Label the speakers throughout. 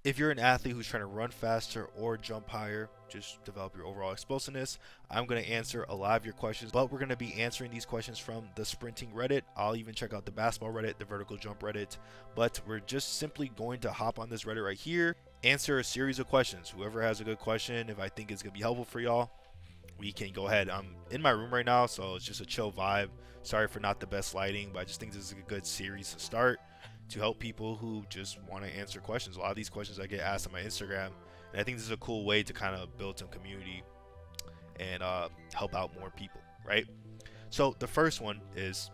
Speaker 1: If you're an athlete who's trying to run faster or jump higher, just develop your overall explosiveness, I'm going to answer a lot of your questions, but we're going to be answering these questions from the sprinting Reddit. I'll even check out the basketball Reddit, the vertical jump Reddit, but we're just simply going to hop on this Reddit right here, answer a series of questions. Whoever has a good question, if I think it's going to be helpful for y'all, we can go ahead. I'm in my room right now, so it's just a chill vibe. Sorry for not the best lighting, but I just think this is a good series to start to help people who just want to answer questions. A lot of these questions I get asked on my Instagram, and I think this is a cool way to kind of build some community and help out more people, right? So the first one is,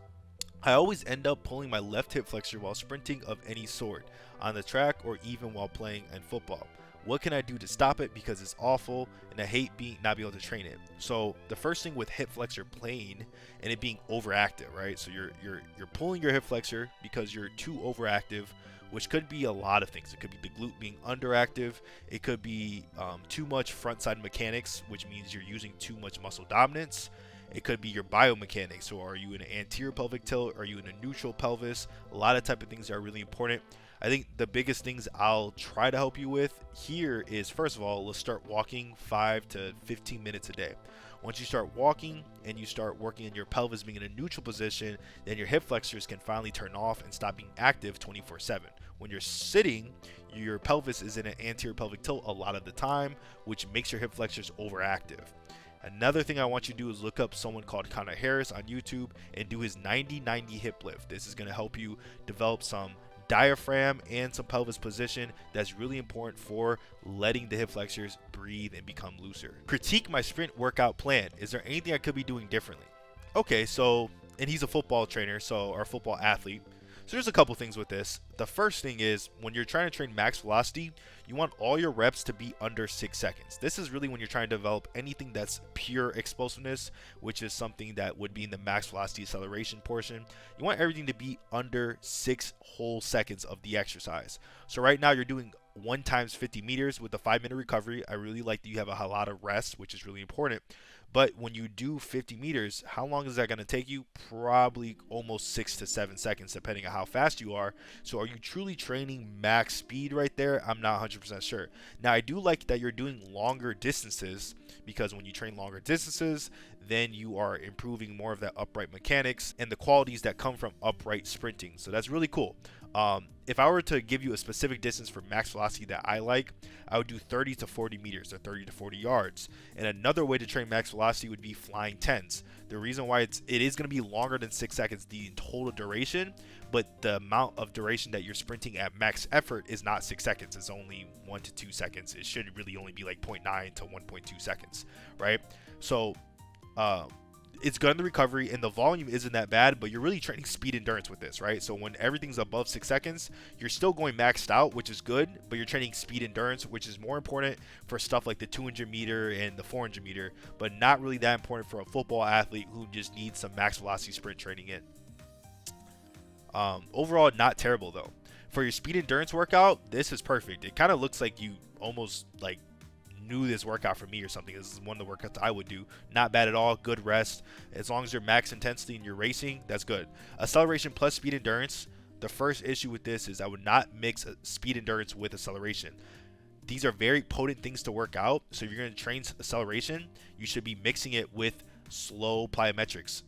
Speaker 1: I always end up pulling my left hip flexor while sprinting of any sort, on the track or even while playing in football. What can I do to stop it, because it's awful and I hate not being able to train it? So the first thing with hip flexor playing and it being overactive, right? So you're pulling your hip flexor because you're too overactive, which could be a lot of things. It could be the glute being underactive. It could be too much front side mechanics, which means you're using too much muscle dominance. It could be your biomechanics. So are you in an anterior pelvic tilt? Are you in a neutral pelvis? A lot of type of things are really important. I think the biggest things I'll try to help you with here is, first of all, let's start walking 5 to 15 minutes a day. Once you start walking and you start working in your pelvis being in a neutral position, then your hip flexors can finally turn off and stop being active 24/7. When you're sitting, your pelvis is in an anterior pelvic tilt a lot of the time, which makes your hip flexors overactive. Another thing I want you to do is look up someone called Connor Harris on YouTube and do his 90-90 hip lift. This is going to help you develop some diaphragm and some pelvis position that's really important for letting the hip flexors breathe and become looser. Critique my sprint workout plan. Is there anything I could be doing differently? Okay, so, and he's a football trainer, or a football athlete. So there's a couple things with this. The first thing is, when you're trying to train max velocity, you want all your reps to be under 6 seconds. This is really when you're trying to develop anything that's pure explosiveness, which is something that would be in the max velocity acceleration portion. You want everything to be under 6 whole seconds of the exercise. So right now you're doing 1 times 50 meters with a 5-minute recovery. I really like that you have a lot of rest, which is really important. But when you do 50 meters, how long is that going to take you? Probably almost 6 to 7 seconds, depending on how fast you are. So are you truly training max speed right there? I'm not 100% sure. Now, I do like that you're doing longer distances, because when you train longer distances, then you are improving more of that upright mechanics and the qualities that come from upright sprinting. So that's really cool. If I were to give you a specific distance for max velocity that I like, I would do 30 to 40 meters or 30 to 40 yards. And another way to train max velocity would be flying tens. The reason why it is going to be longer than 6 seconds, the total duration, but the amount of duration that you're sprinting at max effort is not 6 seconds. It's only 1 to 2 seconds. It should really only be like 0.9 to 1.2 seconds, right? So, it's good in the recovery and the volume isn't that bad, but you're really training speed endurance with this, right? So when everything's above 6 seconds, you're still going maxed out, which is good, but you're training speed endurance, which is more important for stuff like the 200 meter and the 400 meter, but not really that important for a football athlete who just needs some max velocity sprint training in. Overall, not terrible though. For your speed endurance workout, this is perfect. It kind of looks like you almost like knew this workout for me or something. This is one of the workouts I would do. Not bad at all. Good rest. As long as you're max intensity and you're racing, that's good. Acceleration plus speed endurance. The first issue with this is I would not mix speed endurance with acceleration. These are very potent things to work out. So if you're going to train acceleration, you should be mixing it with slow plyometrics.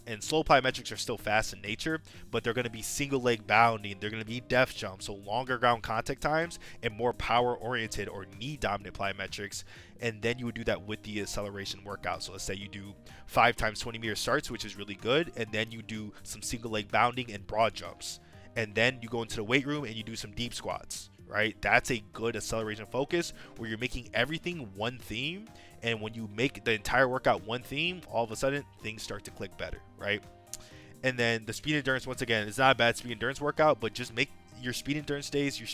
Speaker 1: And slow plyometrics are still fast in nature, but they're going to be single leg bounding. They're going to be depth jumps, so longer ground contact times and more power oriented or knee dominant plyometrics. And then you would do that with the acceleration workout. So let's say you do 5 times 20 meter starts, which is really good. And then you do some single leg bounding and broad jumps. And then you go into the weight room and you do some deep squats, right? That's a good acceleration focus where you're making everything one theme. And when you make the entire workout one theme, all of a sudden things start to click better, right? And then the speed endurance, once again, it's not a bad speed endurance workout, but just make your speed endurance days, your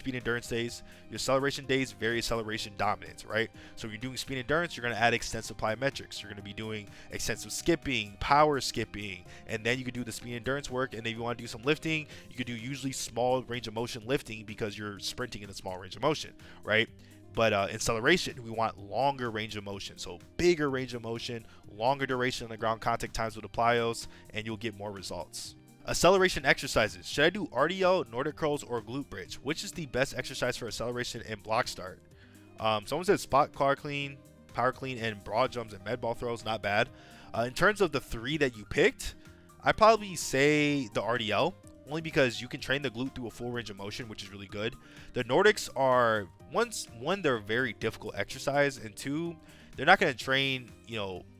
Speaker 1: acceleration days, very acceleration dominant, right? So if you're doing speed endurance, you're going to add extensive plyometrics. You're going to be doing extensive skipping, power skipping, and then you can do the speed endurance work. And if you want to do some lifting, you could do usually small range of motion lifting because you're sprinting in a small range of motion, right? But in acceleration, we want longer range of motion. So bigger range of motion, longer duration on the ground contact times with the plyos, and you'll get more results. Acceleration exercises. Should I do RDL, Nordic curls, or glute bridge? Which is the best exercise for acceleration and block start? Someone said spot car clean, power clean, and broad jumps and med ball throws. Not bad. In terms of the 3 that you picked, I'd probably say the RDL, only because you can train the glute through a full range of motion, which is really good. The Nordics are, one, they're a very difficult exercise, and 2, they're not going to train,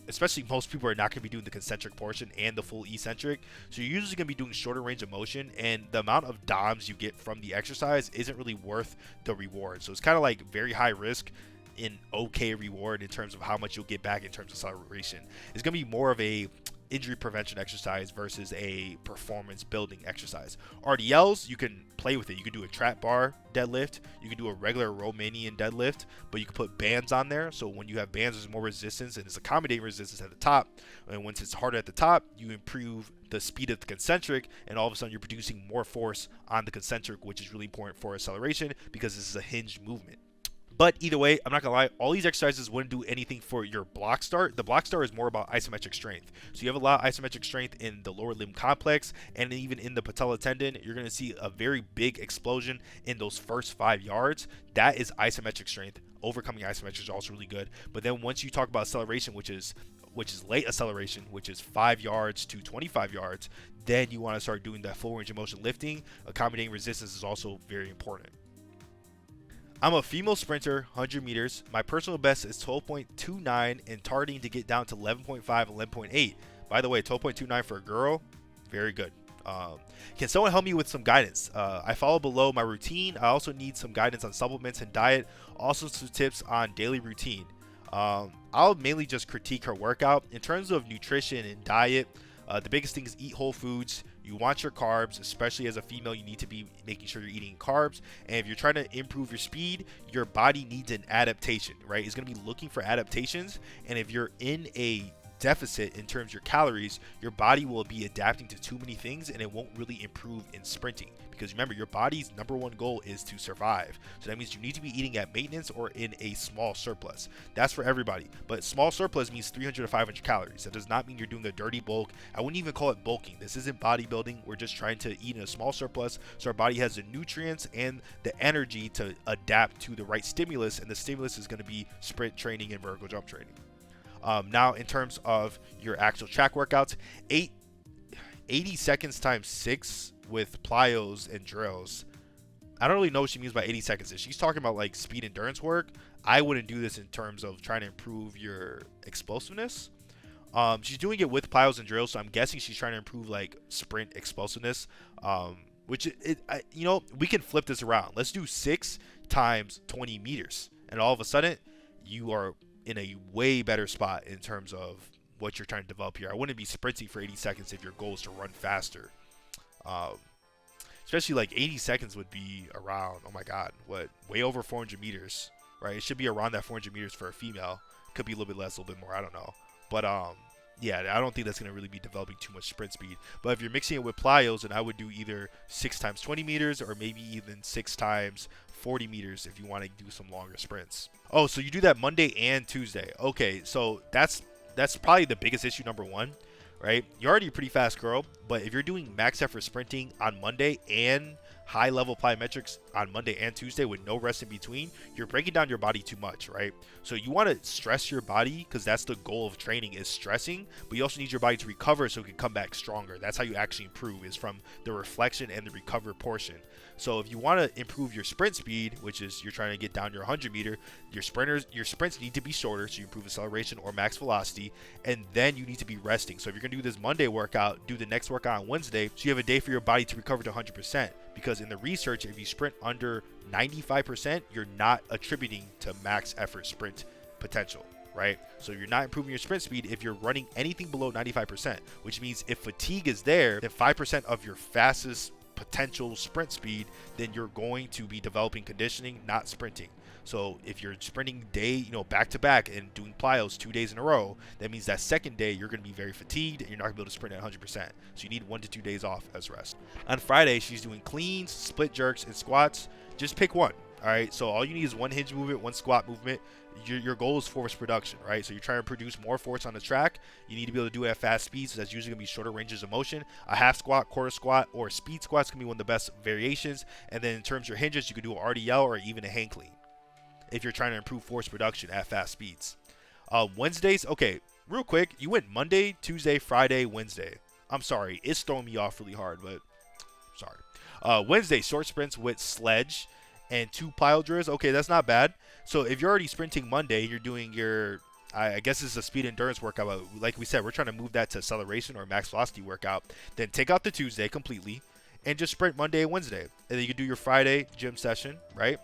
Speaker 1: especially most people are not going to be doing the concentric portion and the full eccentric. So you're usually going to be doing shorter range of motion, and the amount of DOMs you get from the exercise isn't really worth the reward. So it's kind of like very high risk in okay reward in terms of how much you'll get back in terms of acceleration. It's going to be more of a injury prevention exercise versus a performance building exercise. RDLs, you can play with it. You can do a trap bar deadlift, you can do a regular Romanian deadlift, but you can put bands on there. So when you have bands, there's more resistance, and it's accommodating resistance at the top. And once it's harder at the top, you improve the speed of the concentric, and all of a sudden you're producing more force on the concentric, which is really important for acceleration because this is a hinged movement. But either way, I'm not gonna lie, all these exercises wouldn't do anything for your block start. The block start is more about isometric strength. So you have a lot of isometric strength in the lower limb complex, and even in the patella tendon. You're gonna see a very big explosion in those first 5 yards. That is isometric strength. Overcoming isometric is also really good. But then once you talk about acceleration, which is late acceleration, which is 5 yards to 25 yards, then you want to start doing that full range of motion lifting. Accommodating resistance is also very important. I'm a female sprinter, 100 meters. My personal best is 12.29 and targeting to get down to 11.5, 11.8. By the way, 12.29 for a girl, very good. Can someone help me with some guidance? I follow below my routine. I also need some guidance on supplements and diet. Also some tips on daily routine. I'll mainly just critique her workout. In terms of nutrition and diet, the biggest thing is eat whole foods. You want your carbs, especially as a female. You need to be making sure you're eating carbs. And if you're trying to improve your speed, your body needs an adaptation, right? It's going to be looking for adaptations. And if you're in a deficit in terms of your calories, your body will be adapting to too many things, and it won't really improve in sprinting. Because remember, your body's #1 goal is to survive. So that means you need to be eating at maintenance or in a small surplus. That's for everybody. But small surplus means 300 to 500 calories. That does not mean you're doing a dirty bulk. I wouldn't even call it bulking. This isn't bodybuilding. We're just trying to eat in a small surplus so our body has the nutrients and the energy to adapt to the right stimulus. And the stimulus is going to be sprint training and vertical jump training. Now, in terms of your actual track workouts, 80 seconds times 6 with plyos and drills. I don't really know what she means by 80 seconds. If she's talking about like speed endurance work, I wouldn't do this in terms of trying to improve your explosiveness. She's doing it with plyos and drills, so I'm guessing she's trying to improve like sprint explosiveness. Which we can flip this around. Let's do 6 times 20 meters, and all of a sudden you are in a way better spot in terms of what you're trying to develop here. I wouldn't be sprinting for 80 seconds if your goal is to run faster. Especially like 80 seconds would be around, oh my god, way over 400 meters, right? It should be around that 400 meters for a female. Could be a little bit less, a little bit more, I don't know. But yeah, I don't think that's going to really be developing too much sprint speed. But if you're mixing it with plyos, then I would do either 6 times 20 meters or maybe even 6 times 40 meters if you want to do some longer sprints. Oh, so you do that Monday and Tuesday. Okay, so that's probably the biggest issue, #1, right? You're already a pretty fast girl, but if you're doing max effort sprinting on Monday and high level plyometrics on Monday and Tuesday with no rest in between, you're breaking down your body too much, right? So you want to stress your body, because that's the goal of training, is stressing, but you also need your body to recover so it can come back stronger. That's how you actually improve, is from the reflection and the recover portion. So if you want to improve your sprint speed, which is you're trying to get down your 100 meter, your sprints need to be shorter, so you improve acceleration or max velocity, and then you need to be resting. So if you're going to do this Monday workout, do the next workout on Wednesday, so you have a day for your body to recover to 100%. Because in the research, if you sprint under 95%, you're not attributing to max effort sprint potential, right? So you're not improving your sprint speed if you're running anything below 95%, which means if fatigue is there, then 5% of your fastest potential sprint speed, then you're going to be developing conditioning, not sprinting. So if you're sprinting back to back and doing plyos 2 days in a row, that means that second day you're going to be very fatigued and you're not going to be able to sprint at 100%. So you need 1 to 2 days off as rest. On Friday, she's doing cleans, split jerks, and squats. Just pick one. All right, so all you need is one hinge movement, one squat movement. Your goal is force production, right? So you're trying to produce more force on the track. You need to be able to do it at fast speeds. So that's usually gonna be shorter ranges of motion. A half squat, quarter squat, or speed squats can be one of the best variations. And then in terms of your hinges, you could do an RDL or even a hang clean if you're trying to improve force production at fast speeds. Wednesdays, okay, real quick, you went Monday, Tuesday, Friday, Wednesday. I'm sorry, it's throwing me off really hard, but sorry. Wednesday, short sprints with sledge and 2 plyo drills. Okay, that's not bad. So if you're already sprinting Monday, you're doing your, I guess this is a speed endurance workout, but like we said, we're trying to move that to acceleration or max velocity workout. Then take out the Tuesday completely and just sprint Monday and Wednesday. And then you can do your Friday gym session, right?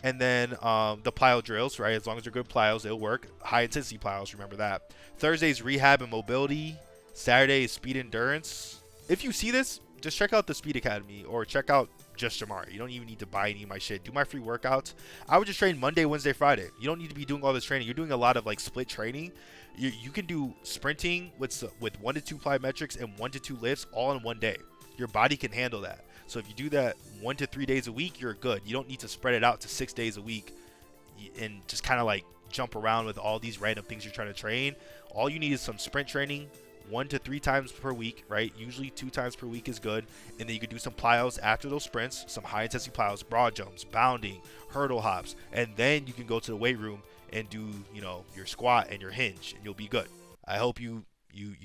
Speaker 1: And then the plyo drills, right? As long as they're good plyos, it'll work. High intensity plyos, remember that. Thursday's rehab and mobility. Saturday is speed endurance. If you see this, just check out the Speed Academy or check out Just Jamari. You don't even need to buy any of my shit. Do my free workouts. I would just train Monday, Wednesday, Friday. You don't need to be doing all this training. You're doing a lot of like split training. You can do sprinting with 1 to 2 plyometrics and 1 to 2 lifts all in one day. Your body can handle that. So if you do that 1 to 3 days a week, you're good. You don't need to spread it out to 6 days a week and just kind of like jump around with all these random things you're trying to train. All you need is some sprint training 1 to 3 times per week, right? Usually 2 times per week is good. And then you can do some plyos after those sprints, some high intensity plyos, broad jumps, bounding, hurdle hops. And then you can go to the weight room and do, you know, your squat and your hinge, and you'll be good. I hope you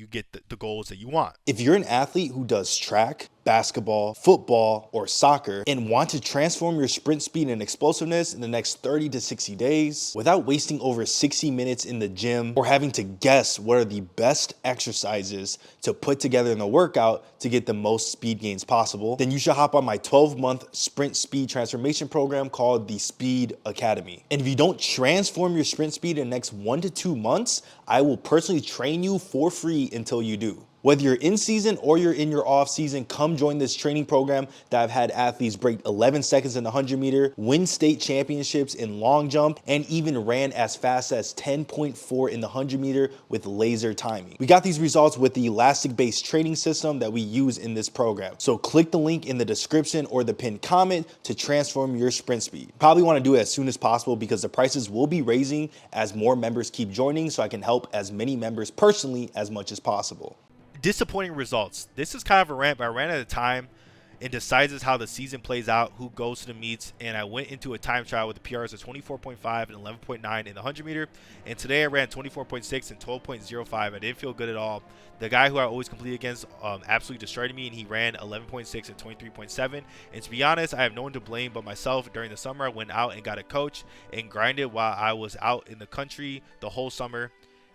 Speaker 1: get the goals that you want.
Speaker 2: If you're an athlete who does track, basketball, football, or soccer and want to transform your sprint speed and explosiveness in the next 30 to 60 days without wasting over 60 minutes in the gym or having to guess what are the best exercises to put together in the workout to get the most speed gains possible, then you should hop on my 12-month sprint speed transformation program called the Speed Academy. And if you don't transform your sprint speed in the next 1 to 2 months, I will personally train you for free until you do. Whether you're in season or you're in your off season, come join this training program that I've had athletes break 11 seconds in the 100 meter, win state championships in long jump, and even ran as fast as 10.4 in the 100 meter with laser timing. We got these results with the elastic-based training system that we use in this program. So click the link in the description or the pinned comment to transform your sprint speed. Probably want to do it as soon as possible because the prices will be raising as more members keep joining, so I can help as many members personally as much as possible.
Speaker 1: Disappointing results. This is kind of a rant, but I ran out of time and decides how the season plays out, who goes to the meets, and I went into a time trial with the PRs of 24.5 and 11.9 in the 100 meter, and today I ran 24.6 and 12.05. I didn't feel good at all. The guy who I always compete against absolutely destroyed me, and he ran 11.6 and 23.7, and to be honest, I have no one to blame but myself. During the summer, I went out and got a coach and grinded while I was out in the country the whole summer,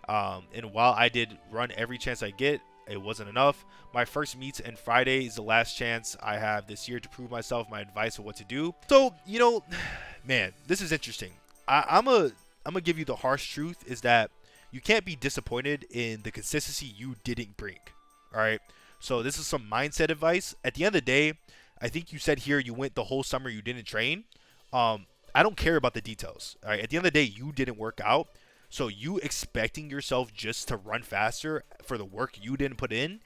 Speaker 1: and while I did run every chance I get, it wasn't enough. My first meets and Friday is the last chance I have this year to prove myself, my advice of what to do. So, you know, man, this is interesting. I'm gonna give you the harsh truth is that you can't be disappointed in the consistency you didn't bring. All right. So this is some mindset advice. At the end of the day, I think you said here you went the whole summer, you didn't train. I don't care about the details. All right. At the end of the day, you didn't work out. So you expecting yourself just to run faster for the work you didn't put in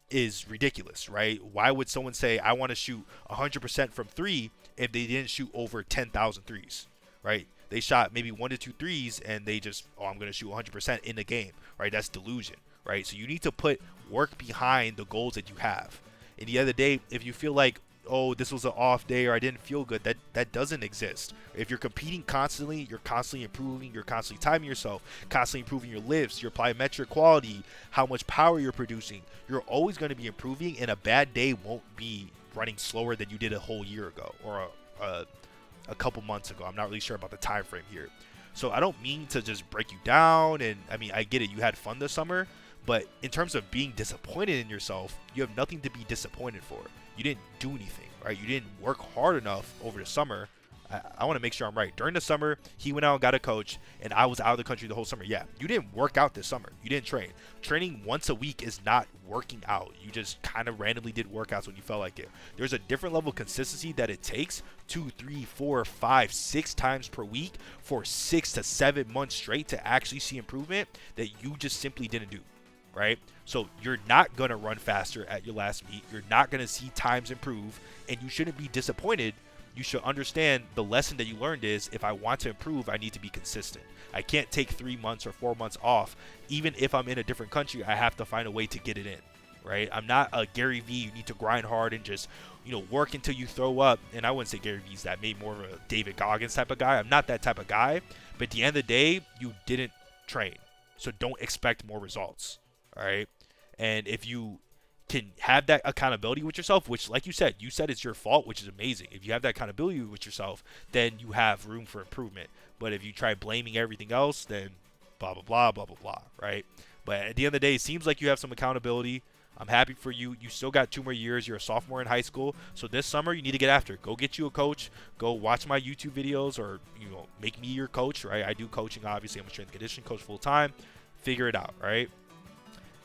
Speaker 1: is ridiculous, right? Why would someone say, I want to shoot 100% from 3 if they didn't shoot over 10,000 threes, right? They shot maybe 1 to 2 threes and they just, oh, I'm going to shoot 100% in the game, right? That's delusion, right? So you need to put work behind the goals that you have. And the other day, if you feel like, oh, this was an off day or I didn't feel good, that doesn't exist. If you're competing constantly, you're constantly improving, you're constantly timing yourself, constantly improving your lifts, your plyometric quality, how much power you're producing, you're always going to be improving, and a bad day won't be running slower than you did a whole year ago or a couple months ago. I'm not really sure about the time frame here. So I don't mean to just break you down, and I mean, I get it, you had fun this summer, but in terms of being disappointed in yourself, you have nothing to be disappointed for. You didn't do anything, right? You didn't work hard enough over the summer. I want to make sure I'm right. During the summer, he went out and got a coach, and I was out of the country the whole summer. Yeah, you didn't work out this summer. You didn't train. Training once a week is not working out. You just kind of randomly did workouts when you felt like it. There's a different level of consistency that it takes 2, 3, 4, 5, 6 times per week for 6 to 7 months straight to actually see improvement that you just simply didn't do. Right? So you're not going to run faster at your last meet. You're not going to see times improve, and you shouldn't be disappointed. you should understand the lesson that you learned is if I want to improve, I need to be consistent. I can't take 3 months or 4 months off. Even if I'm in a different country, I have to find a way to get it in, right? I'm not a Gary Vee. You need to grind hard and just, work until you throw up. And I wouldn't say Gary Vee's that, maybe more of a David Goggins type of guy. I'm not that type of guy. But at the end of the day, you didn't train. So don't expect more results, all right? And if you can have that accountability with yourself, which, like you said it's your fault, which is amazing. If you have that accountability with yourself, then you have room for improvement. But if you try blaming everything else, then blah, blah, blah, blah, blah, blah, right? But at the end of the day, it seems like you have some accountability. I'm happy for you. You still got 2 more years. You're a sophomore in high school. So this summer, you need to get after it. Go get you a coach. Go watch my YouTube videos or, make me your coach, right? I do coaching, obviously. I'm a strength and conditioning coach full time. Figure it out, right?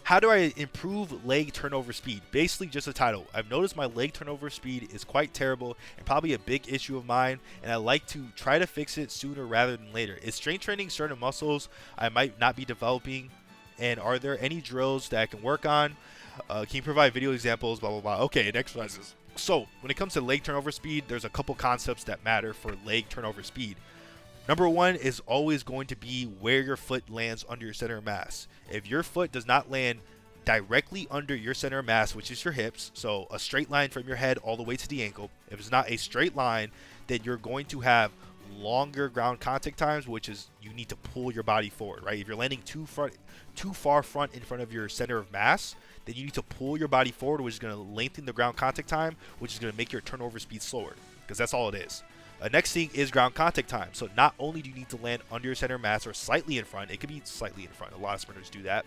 Speaker 1: How do I improve leg turnover speed? Basically just a title. I've noticed my leg turnover speed is quite terrible and probably a big issue of mine, and I like to try to fix it sooner rather than later. Is strength training certain muscles I might not be developing? And are there any drills that I can work on? Can you provide video examples, blah, blah, blah. Okay, and exercises. So when it comes to leg turnover speed, there's a couple concepts that matter for leg turnover speed. Number one is always going to be where your foot lands under your center of mass. If your foot does not land directly under your center of mass, which is your hips, so a straight line from your head all the way to the ankle, if it's not a straight line, then you're going to have longer ground contact times, which is you need to pull your body forward, right? If you're landing too far front in front of your center of mass, then you need to pull your body forward, which is going to lengthen the ground contact time, which is going to make your turnover speed slower, because that's all it is. Next thing is ground contact time. So not only do you need to land under your center of mass or slightly in front, it could be slightly in front. A lot of sprinters do that.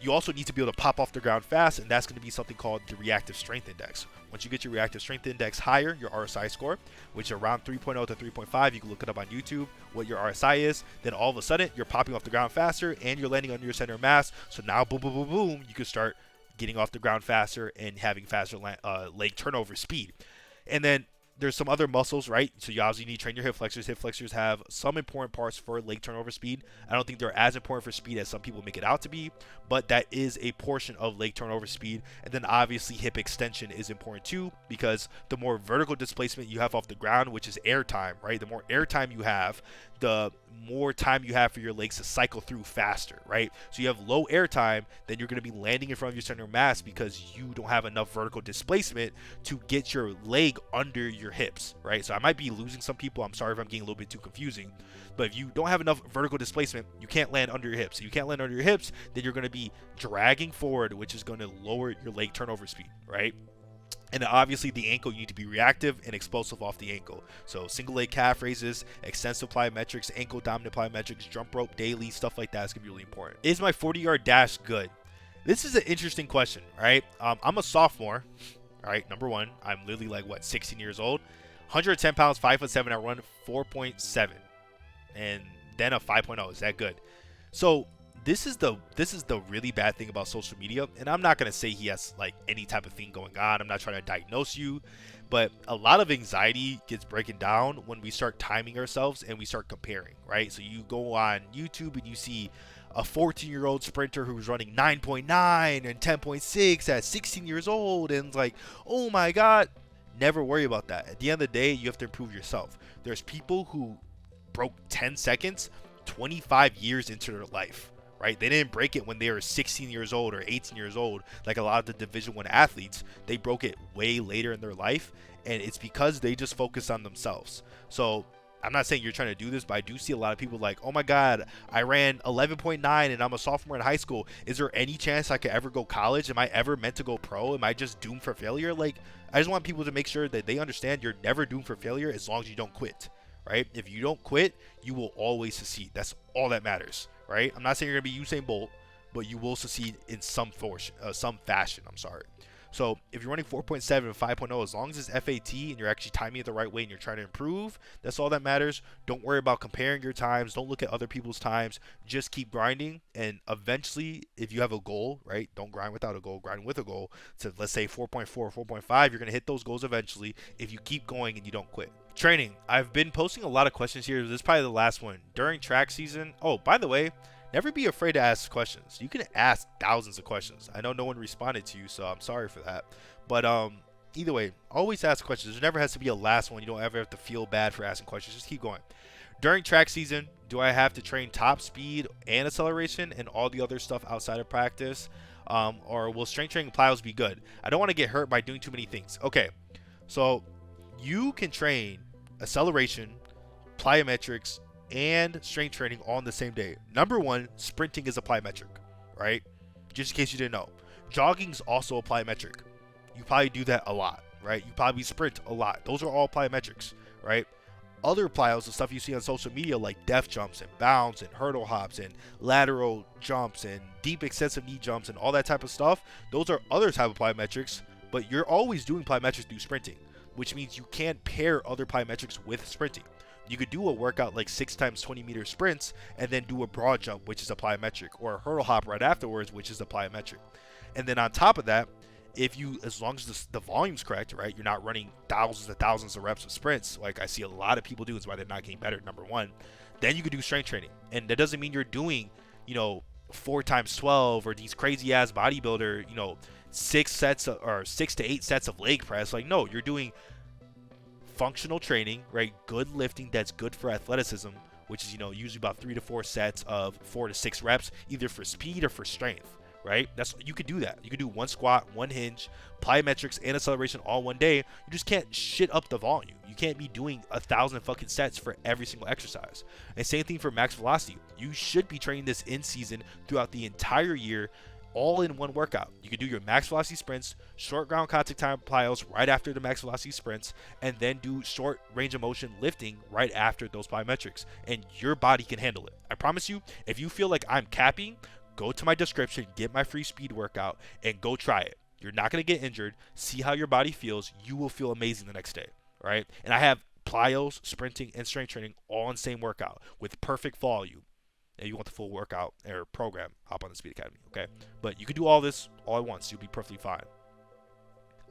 Speaker 1: You also need to be able to pop off the ground fast, and that's going to be something called the reactive strength index. Once you get your reactive strength index higher, your RSI score, which is around 3.0 to 3.5, you can look it up on YouTube, what your RSI is, then all of a sudden, you're popping off the ground faster, and you're landing under your center of mass, so now, boom, boom, boom, boom, you can start getting off the ground faster and having faster leg turnover speed. And then there's some other muscles, right? So you obviously need to train your hip flexors. Hip flexors have some important parts for leg turnover speed. I don't think they're as important for speed as some people make it out to be, but that is a portion of leg turnover speed. And then obviously hip extension is important too, because the more vertical displacement you have off the ground, which is air time, right? The more air time you have, the more time you have for your legs to cycle through faster, right? So you have low air time, then you're going to be landing in front of your center of mass because you don't have enough vertical displacement to get your leg under your hips, right? So I might be losing some people. I'm sorry if I'm getting a little bit too confusing, but if you don't have enough vertical displacement, you can't land under your hips. If you can't land under your hips, then you're going to be dragging forward, which is going to lower your leg turnover speed, right? And then obviously the ankle, you need to be reactive and explosive off the ankle. So single leg calf raises, extensive plyometrics, ankle dominant plyometrics, jump rope daily, stuff like that is going to be really important. Is my 40-yard dash good? This is an interesting question, right? I'm a sophomore, all right? Number one, I'm literally like, 16 years old. 110 pounds, 5'7", I run 4.7. And then a 5.0. Is that good? So this is the really bad thing about social media, and I'm not going to say he has like any type of thing going on. I'm not trying to diagnose you, but a lot of anxiety gets broken down when we start timing ourselves and we start comparing, right? So you go on YouTube and you see a 14-year-old sprinter who's running 9.9 and 10.6 at 16 years old, and it's like, oh my God. Never worry about that. At the end of the day, you have to improve yourself. There's people who broke 10 seconds 25 years into their life, right? They didn't break it when they were 16 years old or 18 years old like a lot of the Division I athletes. They broke it way later in their life, and it's because they just focused on themselves. So I'm not saying you're trying to do this, but I do see a lot of people like, oh my God, I ran 11.9 and I'm a sophomore in high school. Is there any chance I could ever go college? Am I ever meant to go pro? Am I just doomed for failure? Like, I just want people to make sure that they understand you're never doomed for failure as long as you don't quit, right? If you don't quit, you will always succeed. That's all that matters, right? I'm not saying you're going to be Usain Bolt, but you will succeed in some fashion. So if you're running 4.7 and 5.0, as long as it's FAT and you're actually timing it the right way and you're trying to improve, that's all that matters. Don't worry about comparing your times. Don't look at other people's times. Just keep grinding. And eventually, if you have a goal, right, don't grind without a goal, grind with a goal. So let's say 4.4, 4.5, you're going to hit those goals eventually if you keep going and you don't quit. Training. I've been posting a lot of questions here. This is probably the last one. During track season, oh, by the way, never be afraid to ask questions. You can ask thousands of questions. I know no one responded to you, so I'm sorry for that. But either way, always ask questions. There never has to be a last one. You don't ever have to feel bad for asking questions. Just keep going. During track season, do I have to train top speed and acceleration and all the other stuff outside of practice? Or will strength training plyos be good? I don't want to get hurt by doing too many things. Okay, so you can train acceleration, plyometrics, and strength training all on the same day. Number one, sprinting is a plyometric, right? Just in case you didn't know. Jogging is also a plyometric. You probably do that a lot, right? You probably sprint a lot. Those are all plyometrics, right? Other plyos, the stuff you see on social media like def jumps and bounds and hurdle hops and lateral jumps and deep extensive knee jumps and all that type of stuff, those are other type of plyometrics, but you're always doing plyometrics through sprinting, which means you can't pair other plyometrics with sprinting. You could do a workout like 6 times 20 meter sprints and then do a broad jump, which is a plyometric, or a hurdle hop right afterwards, which is a plyometric. And then on top of that, if you, as long as the volume's correct, right, you're not running thousands and thousands of reps of sprints, like I see a lot of people do, is why they're not getting better, number one, then you could do strength training. And that doesn't mean you're doing, 4 times 12 or these crazy ass bodybuilder, 6 to 8 sets of leg press. Like, no, you're doing functional training, right? Good lifting that's good for athleticism, which is, usually about 3 to 4 sets of 4 to 6 reps, either for speed or for strength, right? You could do that. You could do 1 squat, 1 hinge, plyometrics, and acceleration all one day. You just can't shit up the volume. You can't be doing 1,000 fucking sets for every single exercise. And same thing for max velocity. You should be training this in season throughout the entire year, all in one workout. You can do your max velocity sprints, short ground contact time plyos right after the max velocity sprints, and then do short range of motion lifting right after those plyometrics, and your body can handle it. I promise you, if you feel like I'm capping, go to my description, get my free speed workout, and go try it. You're not going to get injured. See how your body feels. You will feel amazing the next day, right? And I have plyos, sprinting, and strength training all in the same workout with perfect volume. If you want the full workout or program, hop on the Speed Academy, okay? But you can do all this all at once. You'll be perfectly fine.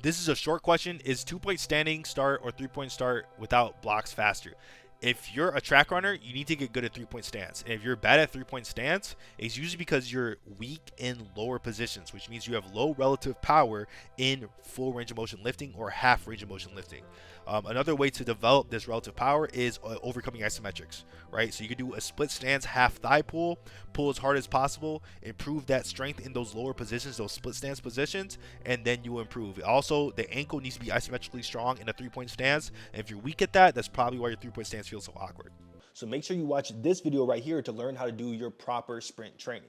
Speaker 1: This is a short question. Is 2-point standing start or 3-point start without blocks faster? If you're a track runner, you need to get good at 3-point stance. And if you're bad at 3-point stance, it's usually because you're weak in lower positions, which means you have low relative power in full range of motion lifting or half range of motion lifting. Another way to develop this relative power is overcoming isometrics, right? So you can do a split stance, half thigh pull as hard as possible, improve that strength in those lower positions, those split stance positions, and then you will improve. Also, the ankle needs to be isometrically strong in a 3-point stance. And if you're weak at that, that's probably why your 3-point stance feels so awkward.
Speaker 2: So make sure you watch this video right here to learn how to do your proper sprint training.